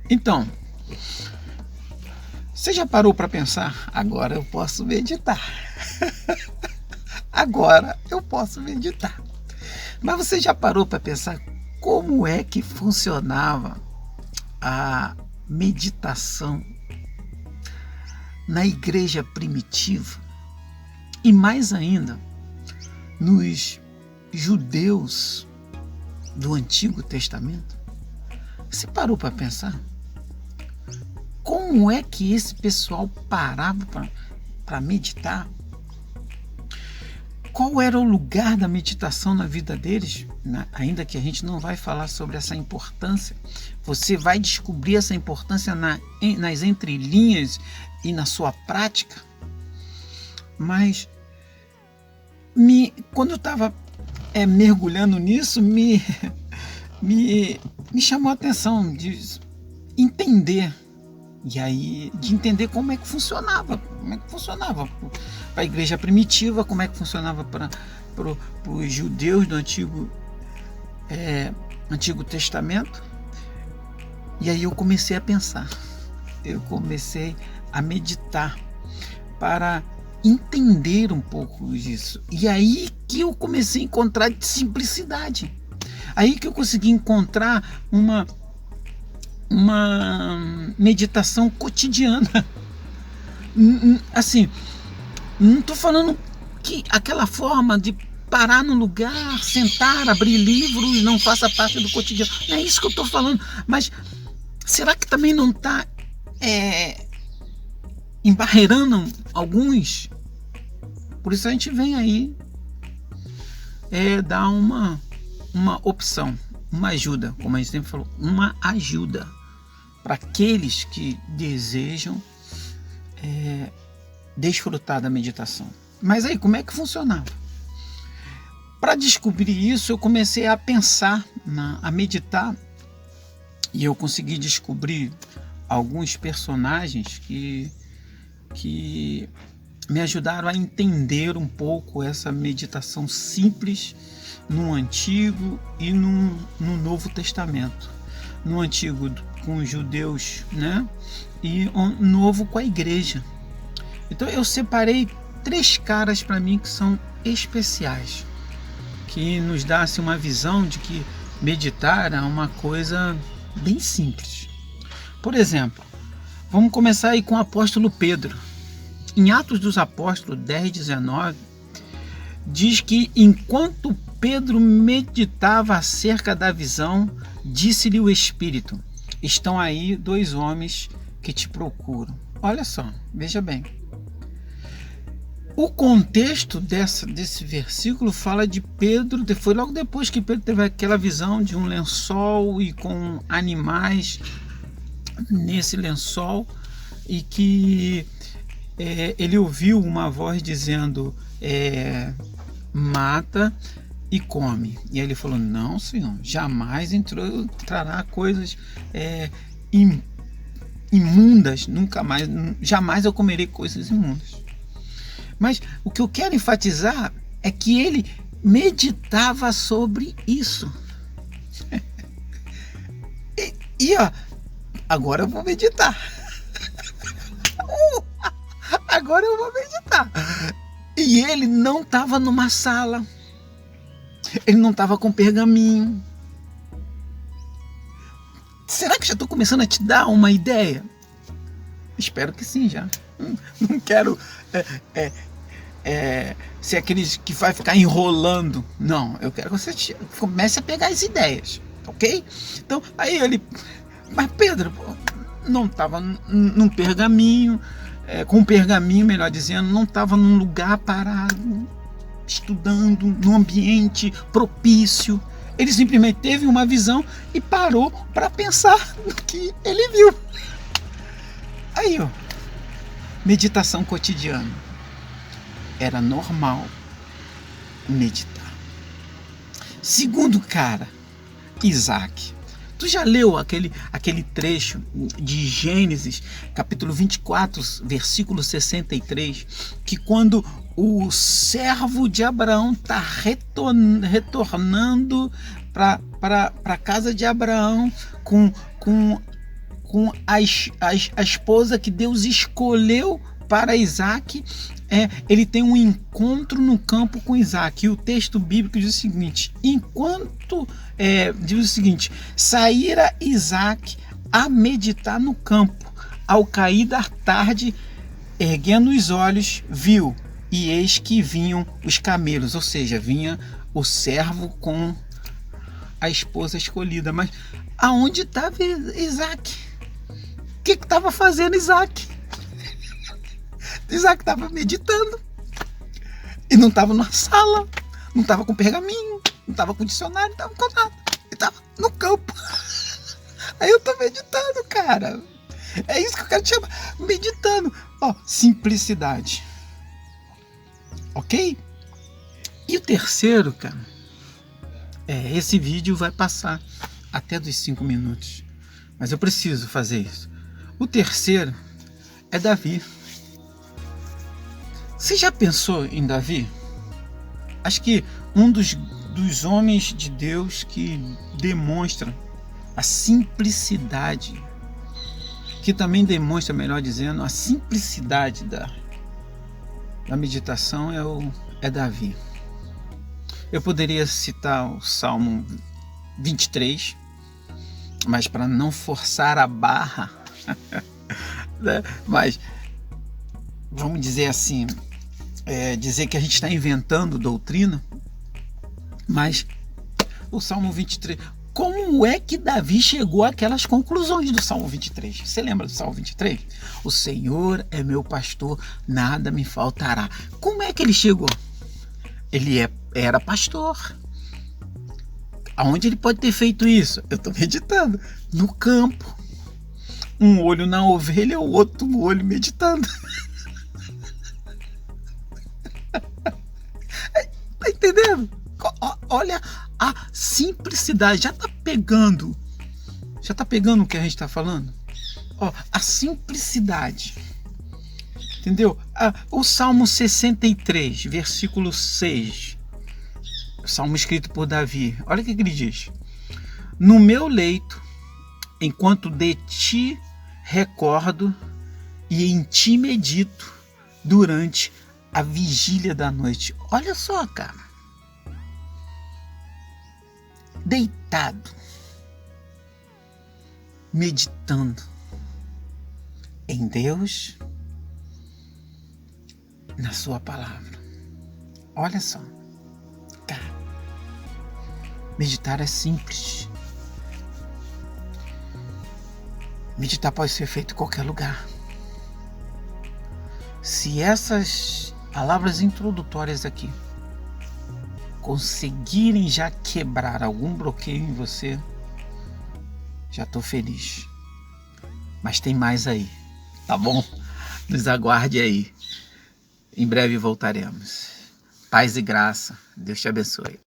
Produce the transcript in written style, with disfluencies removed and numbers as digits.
Então, você já parou para pensar? Agora eu posso meditar. Agora eu posso meditar. Mas você já parou para pensar como é que funcionava a meditação na igreja primitiva? E mais ainda, nos judeus do Antigo Testamento? Você parou para pensar? Como é que esse pessoal parava para meditar? Qual era o lugar da meditação na vida deles? Ainda que a gente não vai falar sobre essa importância, você vai descobrir essa importância nas entrelinhas e na sua prática. Mas quando eu estava mergulhando nisso, me chamou a atenção de entender. E aí, de entender como é que funcionava para a igreja primitiva, como é que funcionava para os judeus do Antigo Testamento. E aí eu comecei a pensar, eu comecei a meditar para entender um pouco disso. E aí que eu comecei a encontrar simplicidade. Aí que eu consegui encontrar uma meditação cotidiana. Assim, não estou falando que aquela forma de parar no lugar, sentar, abrir livros, não faça parte do cotidiano. Não é isso que eu estou falando. Mas será que também não está embarreirando alguns? Por isso a gente vem aí dar uma opção, uma ajuda, como a gente sempre falou, uma ajuda para aqueles que desejam desfrutar da meditação. Mas aí, como é que funcionava? Para descobrir isso, eu comecei a pensar, a meditar, e eu consegui descobrir alguns personagens que me ajudaram a entender um pouco essa meditação simples no Antigo e no Novo Testamento. No Antigo com os judeus, né? E no Novo com a igreja. Então eu separei 3 caras para mim que são especiais, que nos dá assim, uma visão de que meditar é uma coisa bem simples. Por exemplo, vamos começar aí com o apóstolo Pedro. Em Atos dos Apóstolos 10:19, diz que enquanto Pedro meditava acerca da visão, disse-lhe o Espírito: estão aí 2 homens que te procuram. Olha só, veja bem. O contexto desse versículo fala de Pedro, foi logo depois que Pedro teve aquela visão de um lençol e com animais nesse lençol, e que ele ouviu uma voz dizendo: mata e come. E aí ele falou: não, Senhor, jamais entrará coisas imundas, nunca mais, jamais eu comerei coisas imundas. Mas o que eu quero enfatizar é que ele meditava sobre isso. E agora eu vou meditar. Agora eu vou meditar. E ele não estava numa sala. Ele não estava com pergaminho. Será que já estou começando a te dar uma ideia? Espero que sim, já. Não quero ser aqueles que vai ficar enrolando. Não, eu quero que você comece a pegar as ideias, ok? Então, aí ele... Mas Pedro não estava num pergaminho, com pergaminho, melhor dizendo, não estava num lugar parado, estudando, num ambiente propício. Ele simplesmente teve uma visão e parou para pensar no que ele viu. Aí, meditação cotidiana. Era normal meditar. Segundo cara, Isaac. Tu já leu aquele trecho de Gênesis, capítulo 24, versículo 63, que quando o servo de Abraão está retornando para a casa de Abraão com com a esposa que Deus escolheu para Isaac. Ele tem um encontro no campo com Isaac. E o texto bíblico diz o seguinte: diz o seguinte: saíra Isaac a meditar no campo. Ao cair da tarde, erguendo os olhos, viu, e eis que vinham os camelos, ou seja, vinha o servo com a esposa escolhida. Mas aonde estava Isaac? O que estava fazendo Isaac? Isaac estava meditando. E não estava na sala, não estava com pergaminho, não estava com dicionário, não estava com nada. Ele estava no campo. Aí eu tô meditando, cara. É isso que eu quero te chamar. Meditando. Simplicidade. Ok? E o terceiro, cara, esse vídeo vai passar até dos 5 minutos. Mas eu preciso fazer isso. O terceiro é Davi. Você já pensou em Davi? Acho que um dos homens de Deus que demonstra a simplicidade, que também demonstra, melhor dizendo, a simplicidade da meditação é Davi. Eu poderia citar o Salmo 23, mas para não forçar a barra, né? Mas vamos dizer assim, dizer que a gente está inventando doutrina, mas o Salmo 23, como é que Davi chegou àquelas conclusões do Salmo 23? Você lembra do Salmo 23? O Senhor é meu pastor, nada me faltará. Como é que ele chegou? Ele era pastor. Aonde ele pode ter feito isso? Eu estou meditando. No campo. Um olho na ovelha, o outro olho meditando. Tá entendendo? Olha a simplicidade. Já tá pegando o que a gente está falando? A simplicidade. Entendeu? O Salmo 63, versículo 6. O salmo escrito por Davi. Olha o que ele diz: no meu leito, enquanto de ti recordo e em ti medito durante a vigília da noite. Olha só, cara. Deitado, meditando em Deus, na sua palavra. Olha só, cara, meditar é simples. Meditar pode ser feito em qualquer lugar. Se essas palavras introdutórias aqui conseguirem já quebrar algum bloqueio em você, já estou feliz. Mas tem mais aí, tá bom? Nos aguarde aí. Em breve voltaremos. Paz e graça. Deus te abençoe.